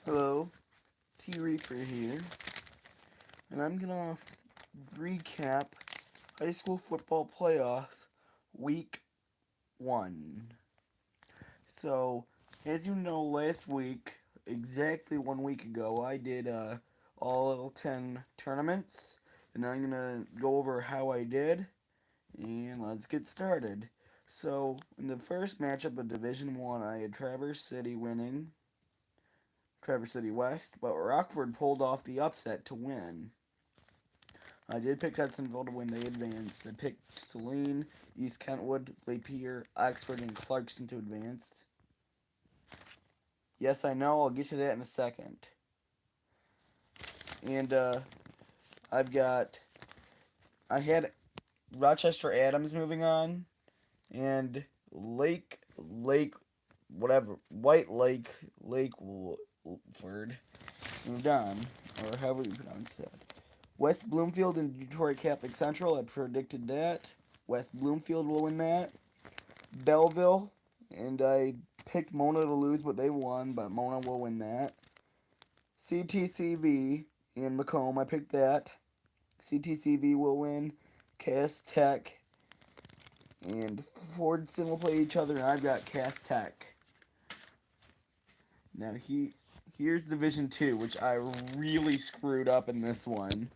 Hello, T Reaper here, and I'm gonna recap high school football playoff week 1. So, as you know, last week, exactly 1 week ago, I did all 10 tournaments, and I'm gonna go over how I did, and let's get started. So, in the first matchup of Division 1, I had Traverse City winning, Traverse City West, but Rockford pulled off the upset to win. I did pick Hudsonville to win. They advanced. I picked Saline, East Kentwood, Lapeer, Oxford, and Clarkson to advance. Yes, I know. I'll get to that in a second. And I had Rochester Adams moving on, and White Lakeford moved on, or however you pronounce that. West Bloomfield and Detroit Catholic Central, I predicted that. West Bloomfield will win that. Belleville, and I picked Mona to lose, but they won, but Mona will win that. CTCV and Macomb, I picked that. CTCV will win. Cass Tech and Fordson will play each other, and I've got Cass Tech. Now, here's Division 2, which I really screwed up in this one.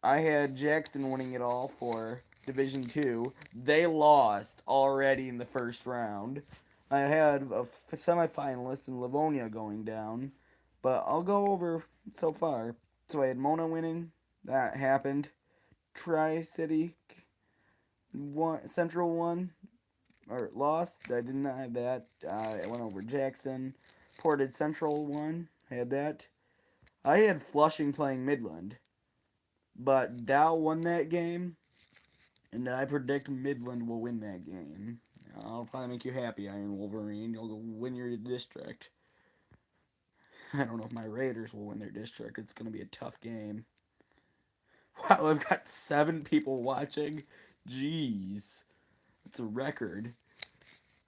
I had Jackson winning it all for Division 2. They lost already in the first round. I had a semifinalist in Livonia going down, but I'll go over so far. So I had Mona winning. That happened. Tri-City won, Central won, or lost. I did not have that. I went over Jackson. Portage Central won. Had that. I had Flushing playing Midland. But Dow won that game, and I predict Midland will win that game. I'll probably make you happy, Iron Wolverine. You'll win your district. I don't know if my Raiders will win their district. It's going to be a tough game. Wow, I've got 7 people watching. Jeez. It's a record.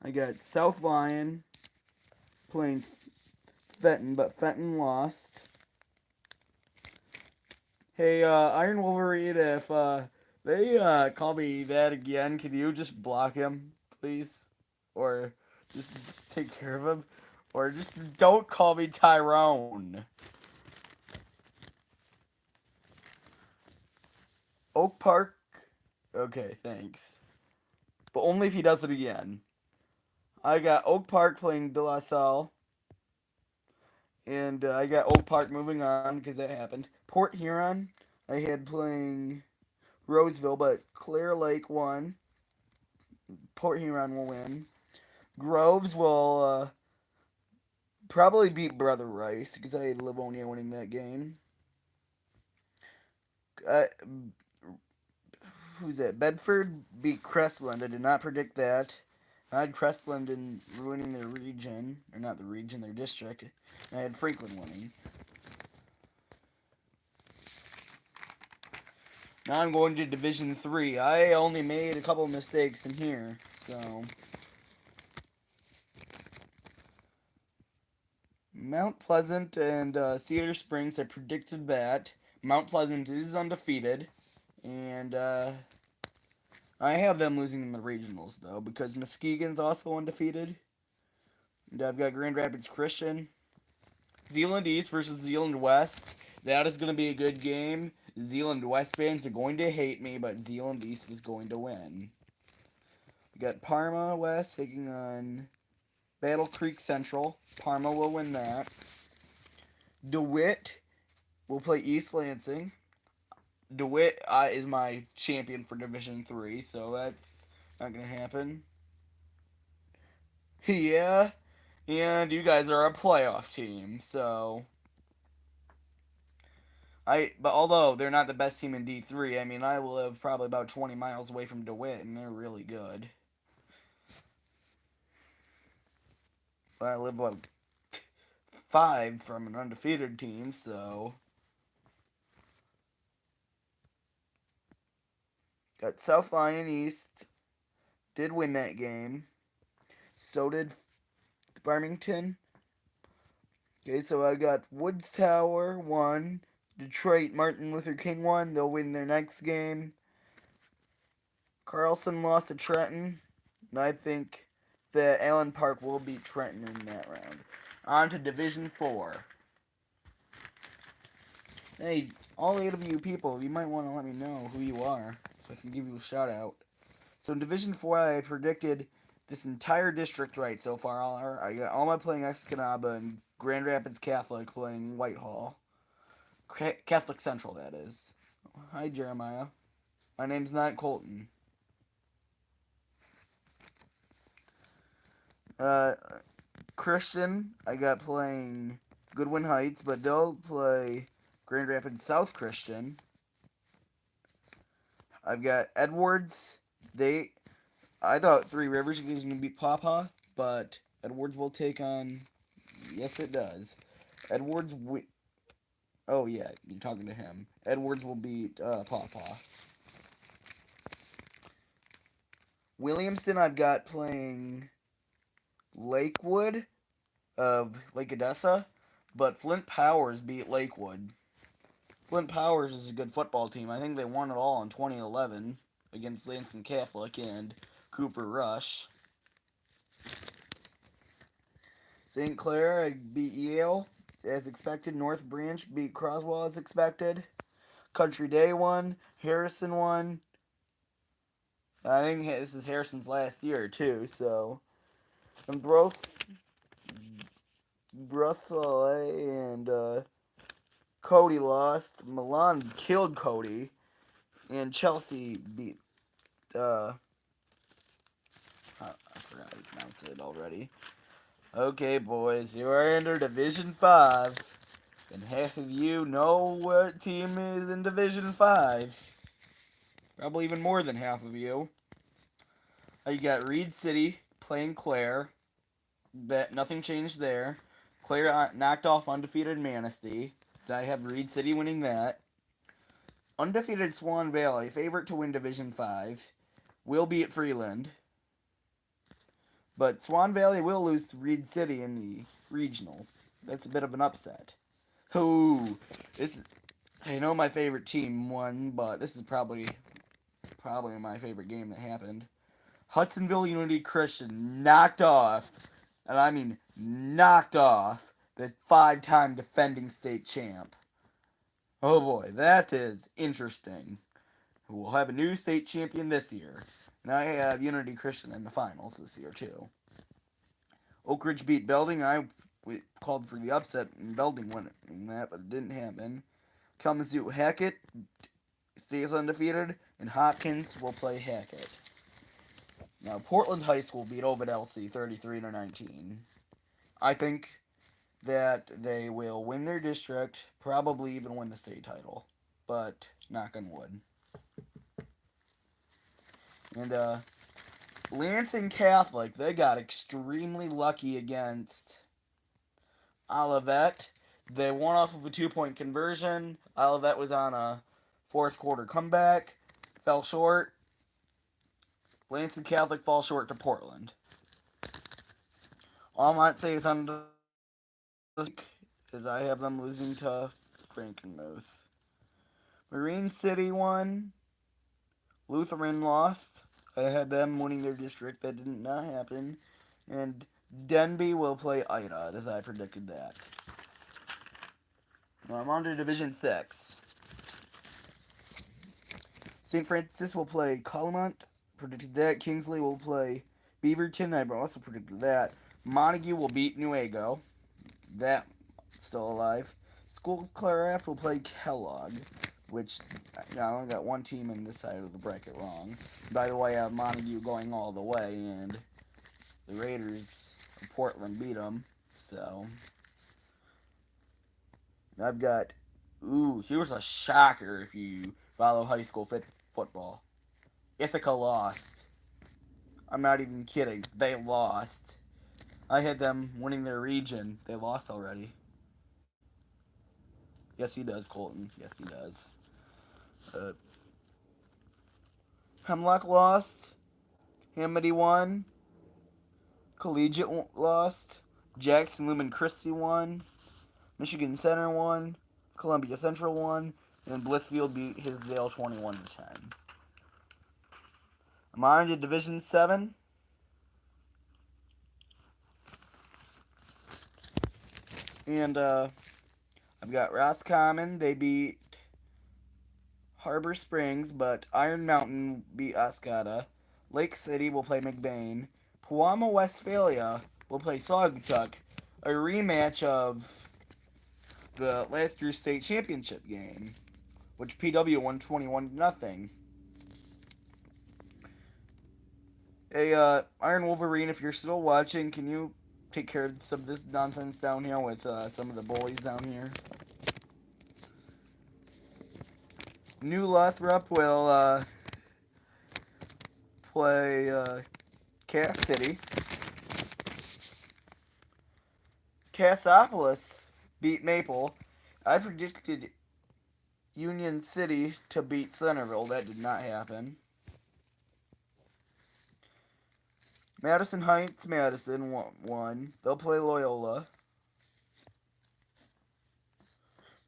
I got South Lyon playing Fenton, but Fenton lost. Hey, Iron Wolverine, if they call me that again, can you just block him, please? Or just take care of him? Or just don't call me Tyrone. Oak Park? Okay, thanks. But only if he does it again. I got Oak Park playing De La Salle. And I got Oak Park moving on because that happened. Port Huron, I had playing Roseville, but Clear Lake won. Port Huron will win. Groves will probably beat Brother Rice because I had Livonia winning that game. Uh, who's that? Bedford beat Crestland. I did not predict that. I had Crestland in ruining their region, or not the region, their district. And I had Franklin winning. Now I'm going to Division 3. I only made a couple mistakes in here, so Mount Pleasant and Cedar Springs, I predicted that. Mount Pleasant is undefeated, and I have them losing in the regionals, though, because Muskegon's also undefeated. And I've got Grand Rapids Christian. Zeeland East versus Zeeland West. That is going to be a good game. Zeeland West fans are going to hate me, but Zeeland East is going to win. We got Parma West taking on Battle Creek Central. Parma will win that. DeWitt will play East Lansing. DeWitt is my champion for Division 3, so that's not going to happen. Yeah, and you guys are a playoff team, so but although they're not the best team in D3, I mean I live probably about 20 miles away from DeWitt, and they're really good. But I live about 5 from an undefeated team, so got South Lyon East did win that game. So did Farmington. Okay, so I got Woods Tower won. Detroit Martin Luther King won. They'll win their next game. Carlson lost to Trenton, and I think that Allen Park will beat Trenton in that round. On to Division 4. Hey, all 8 of you people, you might want to let me know who you are so I can give you a shout out. So in Division 4, I predicted this entire district right so far. I got Alma playing Escanaba and Grand Rapids Catholic playing Whitehall. Catholic Central, that is. Hi, Jeremiah. My name's not Colton. Uh, Christian, I got playing Goodwin Heights, but they'll play Grand Rapids South Christian. I've got Edwards. I thought Three Rivers was going to beat Pawpaw, but Edwards will take on. Yes, it does. Edwards. Oh yeah, you're talking to him. Edwards will beat Pawpaw. Williamston, I've got playing Lakewood of Lake Odessa, but Flint Powers beat Lakewood. Flint Powers is a good football team. I think they won it all in 2011 against Lansing Catholic and Cooper Rush. St. Clair beat Yale as expected. North Branch beat Croswell as expected. Country Day won. Harrison won. I think this is Harrison's last year too. So, and Brussels and Cody lost. Milan killed Cody, and Chelsea beat. I forgot to pronounce it already. Okay, boys, you are under Division 5, and half of you know what team is in Division 5. Probably even more than half of you. You got Reed City playing Clare. Bet nothing changed there. Clare knocked off undefeated Manistee. I have Reed City winning that. Undefeated Swan Valley, favorite to win Division 5, will beat Freeland. But Swan Valley will lose to Reed City in the regionals. That's a bit of an upset. Ooh, I know my favorite team won, but this is probably my favorite game that happened. Hudsonville Unity Christian knocked off, and I mean knocked off, the 5-time defending state champ. Oh boy, that is interesting. We'll have a new state champion this year. And I have Unity Christian in the finals this year, too. Oak Ridge beat Belding. I called for the upset, and Belding winning that, but it didn't happen. Kalamazoo Hackett stays undefeated, and Hopkins will play Hackett. Now, Portland High School beat Ovid LC 33-19. I think that they will win their district, probably even win the state title, but knock on wood. And Lansing Catholic, they got extremely lucky against Olivet. They won off of a 2-point conversion. Olivet was on a fourth quarter comeback, fell short. Lansing Catholic falls short to Portland. All I might say is on the week is I have them losing to Frankenmuth. Marine City won. Lutheran lost. I had them winning their district. That did not happen. And Denby will play Ida, as I predicted that. Now I'm on to Division 6. St. Francis will play Calumet. Predicted that. Kingsley will play Beaverton. I also predicted that. Montague will beat Newaygo. That still alive. Schoolcraft will play Kellogg, which I only got one team in this side of the bracket wrong. By the way, I have Montague going all the way, and the Raiders of Portland beat them. So I've got. Ooh, here's a shocker if you follow high school football. Ithaca lost. I'm not even kidding. They lost. I had them winning their region. They lost already. Yes, he does, Colton. Yes, he does. Hemlock lost. Hamity won. Collegiate lost. Jackson Lumen Christie won. Michigan Center won. Columbia Central won. And Blissfield beat Hisdale 21-10. I'm on to Division 7. And I've got Roscommon. They beat Harbor Springs, but Iron Mountain beat Oscoda. Lake City will play McBain. Pewamo, Westphalia will play Saugatuck. A rematch of the last year's state championship game, which PW won 21-0. Hey, Iron Wolverine, if you're still watching, can you take care of some of this nonsense down here with some of the bullies down here? New Lothrop will play Cass City. Cassopolis beat Maple. I predicted Union City to beat Centerville. That did not happen. Madison Heights, Madison won. They'll play Loyola.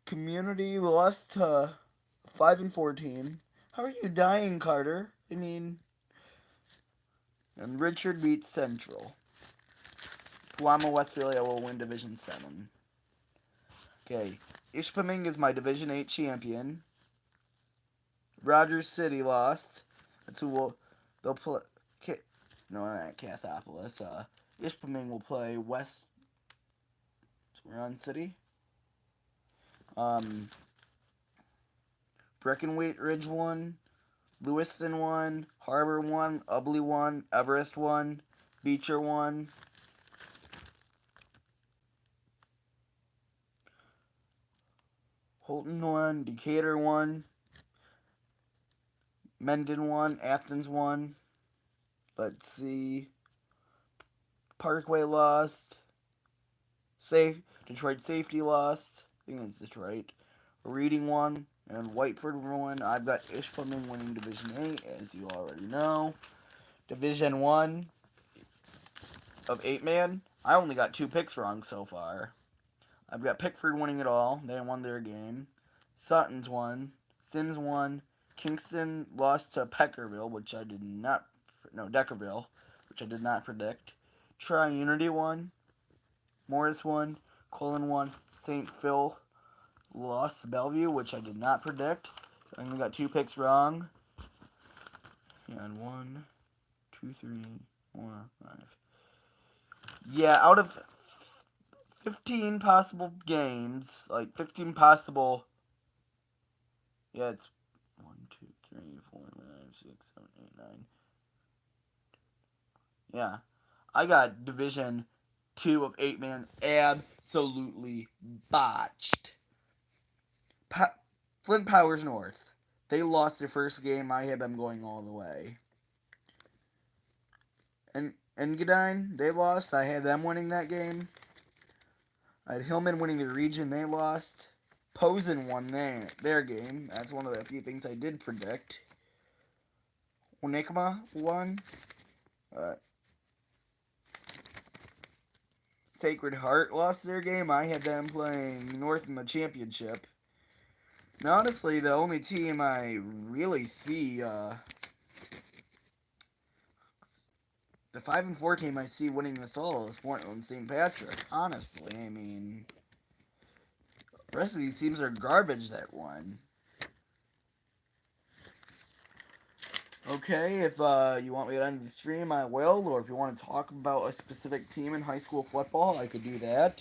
Community lost to 5-14. How are you dying, Carter? I mean, and Richard beats Central. Pewamo, Westphalia will win Division 7. Okay, Ishpeming is my Division 8 champion. Rogers City lost. That's who they'll play. No, not Cassopolis. Ishpeming will play West. We're on City. Breckenweight Ridge won. Lewiston won. Harbor won. Ubley won. Everest won. Beecher won. Holton won. Decatur won. Mendon won. Athens won. Let's see. Parkway lost. Detroit Safety lost. I think it's Detroit. Reading won. And Whiteford won. I've got Ishpeming winning Division 8, as you already know. Division 1 of 8-man. I only got 2 picks wrong so far. I've got Pickford winning it all. They won their game. Sutton's won. Sims won. Kingston lost to Peckerville, which I did not... No, Deckerville, which I did not predict. Tri-Unity won. Morris won. Colin won. St. Phil lost to Bellevue, which I did not predict. I only got 2 picks wrong. And 1, 2, 3, 4, 5. Yeah, out of 15 possible games, like 15 possible. Yeah, it's 1, 2, 3, 4, 5, 6, 7, 8, 9. Yeah, I got Division 2 of 8-man absolutely botched. Flint Powers North. They lost their first game. I had them going all the way. And Engadine, they lost. I had them winning that game. I had Hillman winning the region. They lost. Posen won their game. That's one of the few things I did predict. Onekama won. Sacred Heart lost their game. I had them playing North in the championship. And honestly, the only team I really see, the 5-4 team I see winning this all is Portland St. Patrick. Honestly, I mean, the rest of these teams are garbage that won. Okay, if you want me to end the stream, I will. Or if you want to talk about a specific team in high school football, I could do that.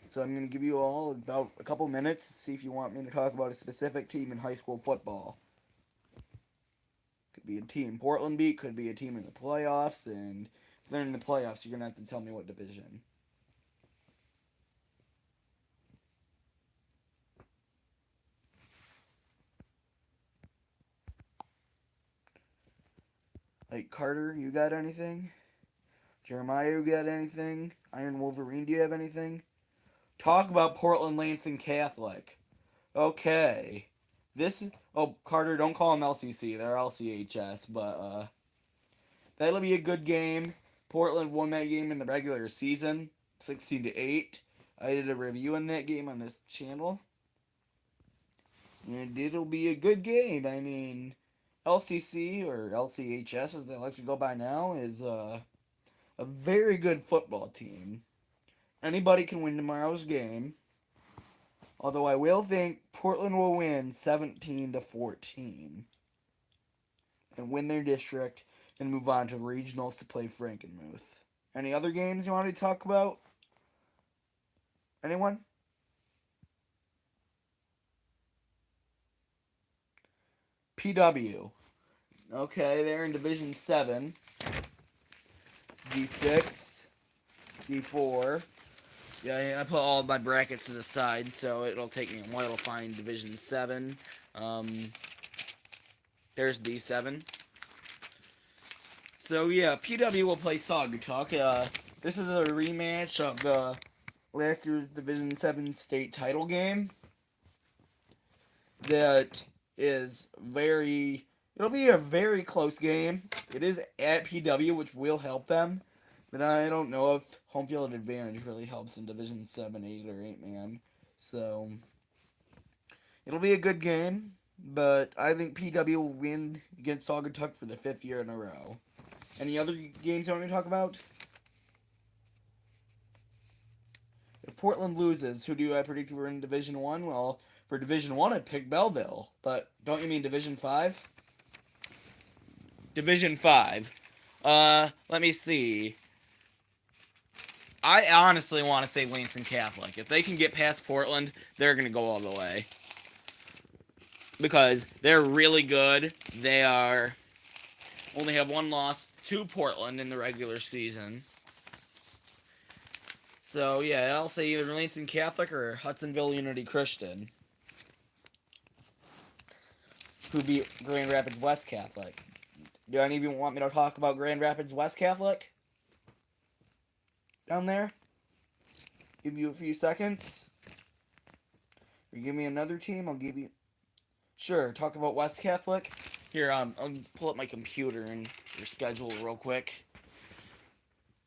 So I'm going to give you all about a couple minutes to see if you want me to talk about a specific team in high school football. Could be a team Portland beat, could be a team in the playoffs, and if they're in the playoffs, you're going to have to tell me what division. Like, Carter, you got anything? Jeremiah, you got anything? Iron Wolverine, do you have anything? Talk about Portland Lansing Catholic. Okay. Carter, don't call them LCC. They're LCHS, but, that'll be a good game. Portland won that game in the regular season, 16-8. I did a review on that game on this channel, and it'll be a good game. I mean, LCC or LCHS as they like to go by now is a very good football team. Anybody can win tomorrow's game. Although I will think Portland will win 17-14 and win their district and move on to regionals to play Frankenmuth. Any other games you want to talk about? Anyone? PW. Okay, they're in Division 7. It's D6, D4. Yeah, I put all of my brackets to the side, so it'll take me a while to find Division 7. There's D7. So, yeah, PW will play Saugatuck. This is a rematch of the last year's Division 7 state title game. That is very... It'll be a very close game. It is at PW, which will help them. But I don't know if home field advantage really helps in Division 7, 8, or 8 man. So, it'll be a good game. But I think PW will win against Saugatuck for the 5th year in a row. Any other games you want me to talk about? If Portland loses, who do I predict we're in Division 1? Well, for Division 1, I'd pick Belleville. But don't you mean Division 5? Division 5. Let me see. I honestly want to say Lansing Catholic. If they can get past Portland, they're going to go all the way. Because they're really good. They are only have one loss to Portland in the regular season. So, yeah, I'll say either Lansing Catholic or Hudsonville Unity Christian, who beat Grand Rapids West Catholic. Do any of you want me to talk about Grand Rapids West Catholic? Down there? Give you a few seconds. Or give me another team, I'll give you... Sure, talk about West Catholic. Here, I'll pull up my computer and your schedule real quick.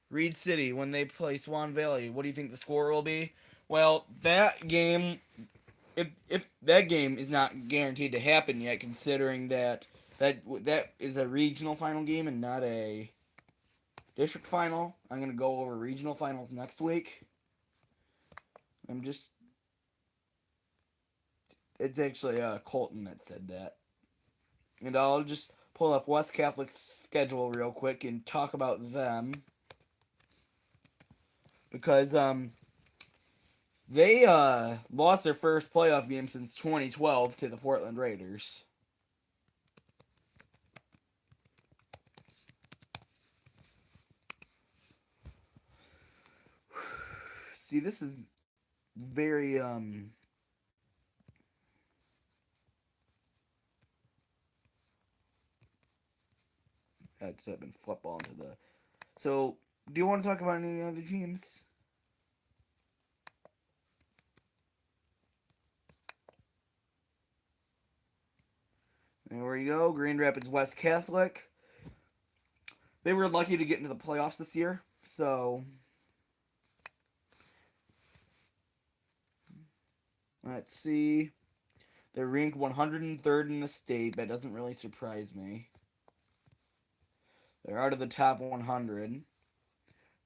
Reed City, when they play Swan Valley, what do you think the score will be? Well, that game... If that game is not guaranteed to happen yet, considering that is a regional final game and not a district final. I'm going to go over regional finals next week. It's actually Colton that said that. And I'll just pull up West Catholic's schedule real quick and talk about them. Because they lost their first playoff game since 2012 to the Portland Raiders. See, this is very I've been football into the... So, do you want to talk about any other teams? There we go. Grand Rapids West Catholic. They were lucky to get into the playoffs this year. So, let's see. They're ranked 103rd in the state. That doesn't really surprise me. They're out of the top 100.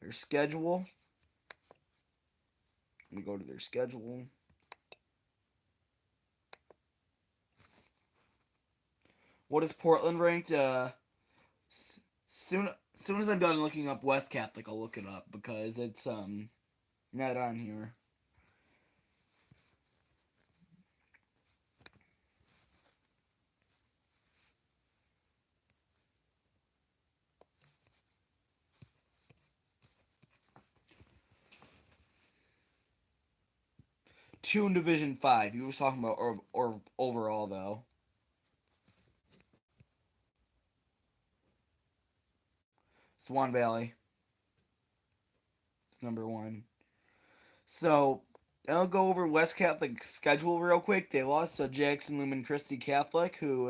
Their schedule. Let me go to their schedule. What is Portland ranked? Soon as I'm done looking up West Catholic, I'll look it up because it's not on here. Two in Division 5. You were talking about or overall though. Swan Valley. It's number 1. So, I'll go over West Catholic's schedule real quick. They lost to Jackson Lumen Christi Catholic, who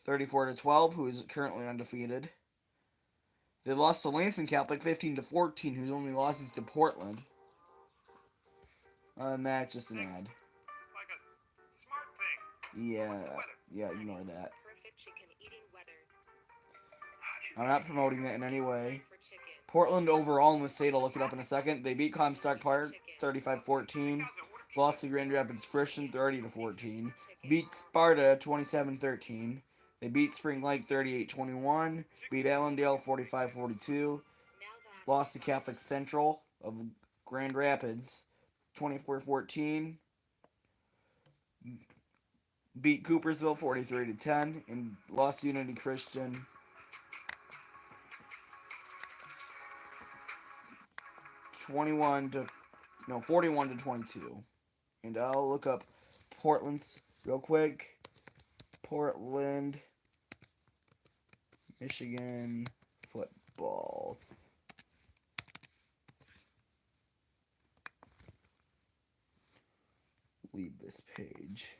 34-12, who is currently undefeated. They lost to Lansing Catholic 15-14, whose only loss is to Portland. And that's just an Thanks. ad. It's like a smart thing. What's the Yeah, weather? yeah, Sunny. ignore that. Perfect chicken eating weather. I'm not promoting that in any It's way. time for chicken. Portland overall in the state, I'll look it up in a second. They beat Comstock Park Chicken. 35-14. Picasso, order pizza. Lost to Grand Rapids Christian 30-14. Chicken. Beat Sparta 27-13. They beat Spring Lake 38-21. Beat Allendale 45-42. Now that's Lost to Catholic Central of Grand Rapids 24-14. Beat Coopersville 43-10 and lost to Unity Christian 21 to 41-22. And I'll look up Portland's real quick. Portland, Michigan football. Leave this page.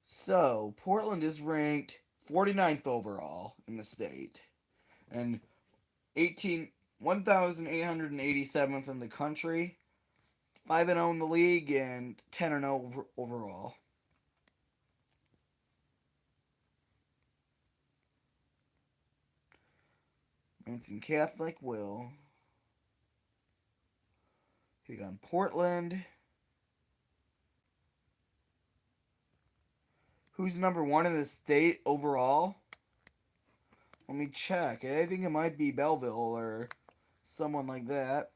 So, Portland is ranked 49th overall in the state and 1,887th in the country, 5-0 in the league, and 10-0 overall. Lansing Catholic will take on Portland. Who's number one in the state overall? Let me check. I think it might be Belleville or someone like that.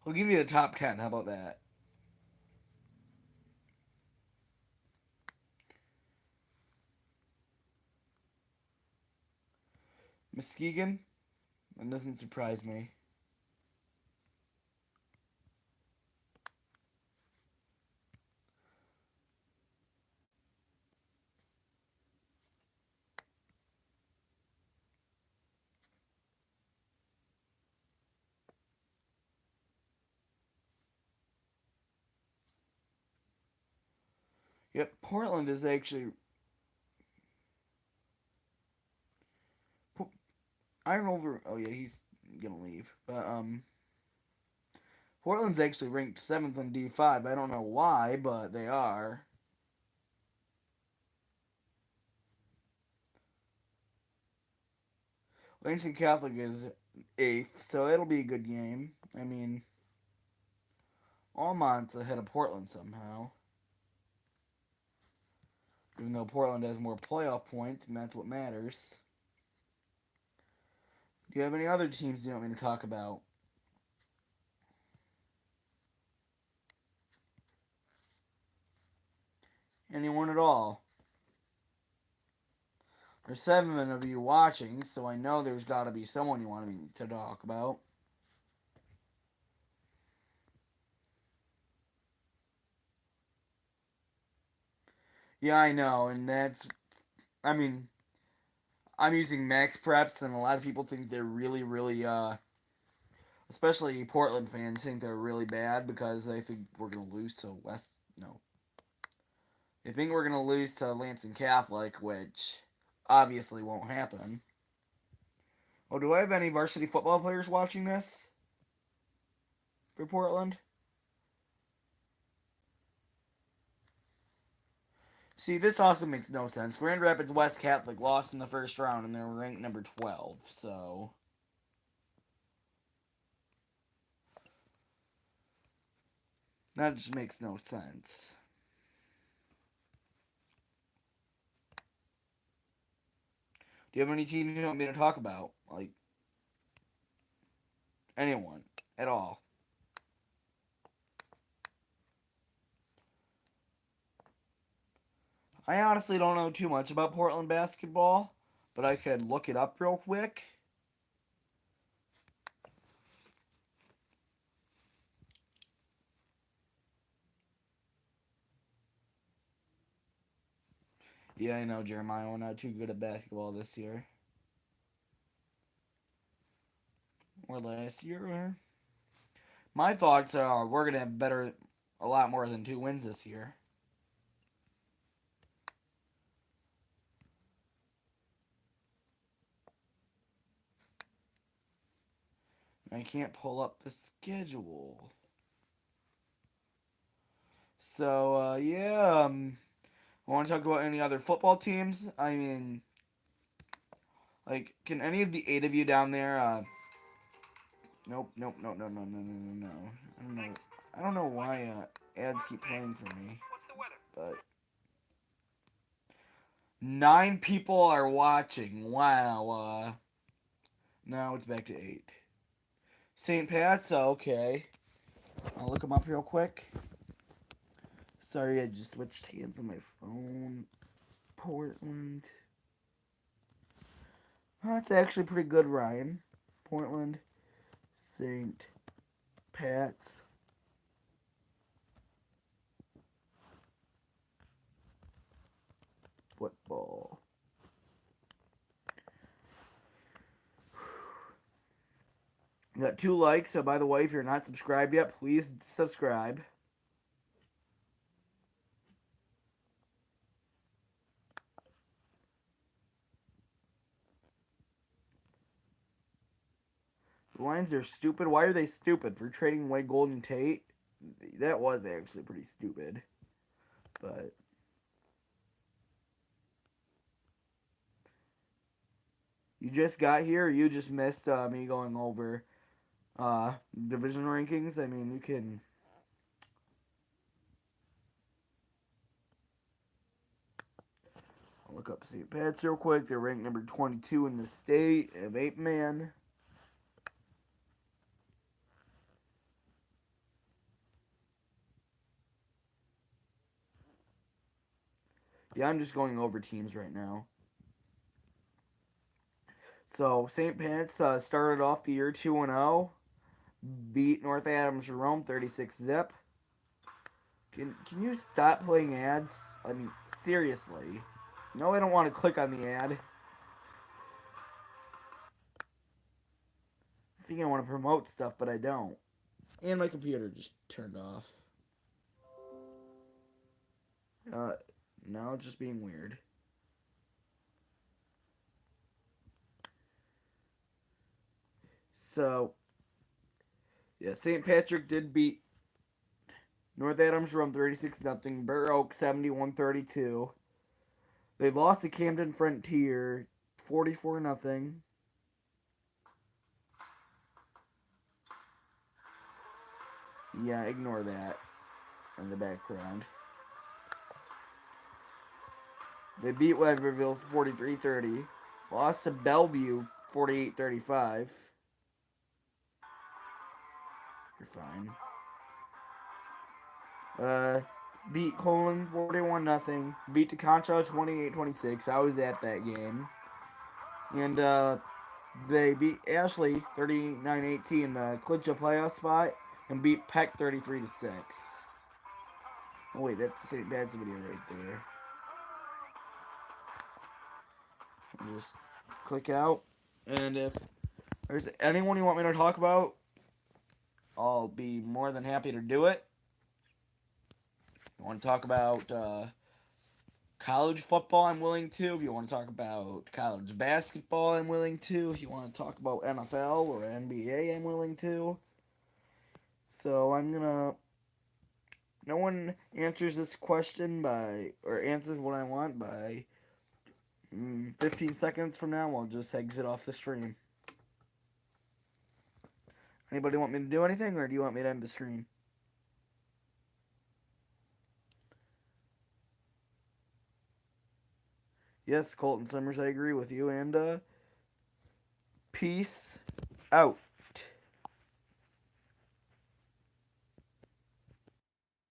I'll give you the top 10. How about that? Muskegon? That doesn't surprise me. Yep, Portland is actually. Iron over. Oh yeah, he's gonna leave. But Portland's actually ranked 7th in D5. I don't know why, but they are. Lansing Catholic is 8th, so it'll be a good game. I mean, Almont's ahead of Portland somehow. Even though Portland has more playoff points, and that's what matters. Do you have any other teams you want me to talk about? Anyone at all? There's 7 of you watching, so I know there's got to be someone you want me to talk about. Yeah, I know, and that's. I mean, I'm using max preps, and a lot of people think they're really, really, especially Portland fans think they're really bad because they think we're gonna lose to West. No, they think we're gonna lose to Lansing Catholic, which obviously won't happen. Oh, do I have any varsity football players watching this for Portland? See, this also makes no sense. Grand Rapids West Catholic lost in the first round, and they're ranked number 12. So that just makes no sense. Do you have any teams you want me to talk about? Like, anyone at all? I honestly don't know too much about Portland basketball, but I could look it up real quick. Yeah, I know, Jeremiah. We're not too good at basketball this year. Or last year. My thoughts are we're going to have a lot more than 2 wins this year. I can't pull up the schedule. So, yeah, I want to talk about any other football teams. I mean, like, can any of the 8 of you down there, nope, nope, no, no, no, no, no, no, no. I don't know why, ads keep playing for me, What's the weather? but 9 people are watching. Wow, now it's back to 8. St. Pat's, okay. I'll look them up real quick. Sorry, I just switched hands on my phone. Portland. Oh, that's actually pretty good, Ryan. Portland, St. Pat's. Football. We got 2 likes, so by the way, if you're not subscribed yet, please subscribe. The Lions are stupid. Why are they stupid? For trading away Golden Tate? That was actually pretty stupid. But you just got here, or you just missed me going over division rankings? I mean, you can... I'll look up St. Pat's real quick. They're ranked number 22 in the state of 8-man. Yeah, I'm just going over teams right now. So, St. Pat's started off the year 2-0. Beat North Adams Jerome 36-zip. Can you stop playing ads? I mean, seriously. No, I don't want to click on the ad. I think I want to promote stuff, but I don't. And my computer just turned off. Now it's just being weird. So, yeah, St. Patrick did beat North Adams Jerome 36-0. Burr Oak 71-32. They lost to Camden Frontier 44-0. Yeah, ignore that in the background. They beat Weberville 43-30. Lost to Bellevue 48-35. You're fine. Beat Colin 41-0. Beat DeContra 28-26. I was at that game. And they beat Ashley 39-18, clinched a playoff spot, and beat Peck 33-6. Oh wait, that's the St. Pat's video right there. I'll just click out, and if there's anyone you want me to talk about, I'll be more than happy to do it. You want to talk about college football, I'm willing to. If you want to talk about college basketball, I'm willing to. If you want to talk about NFL or NBA, I'm willing to. So I'm gonna... No one answers this question or answers what I want by 15 seconds from now. I'll just exit off the stream. Anybody want me to do anything, or do you want me to end the stream? Yes, Colton Summers, I agree with you. And peace out.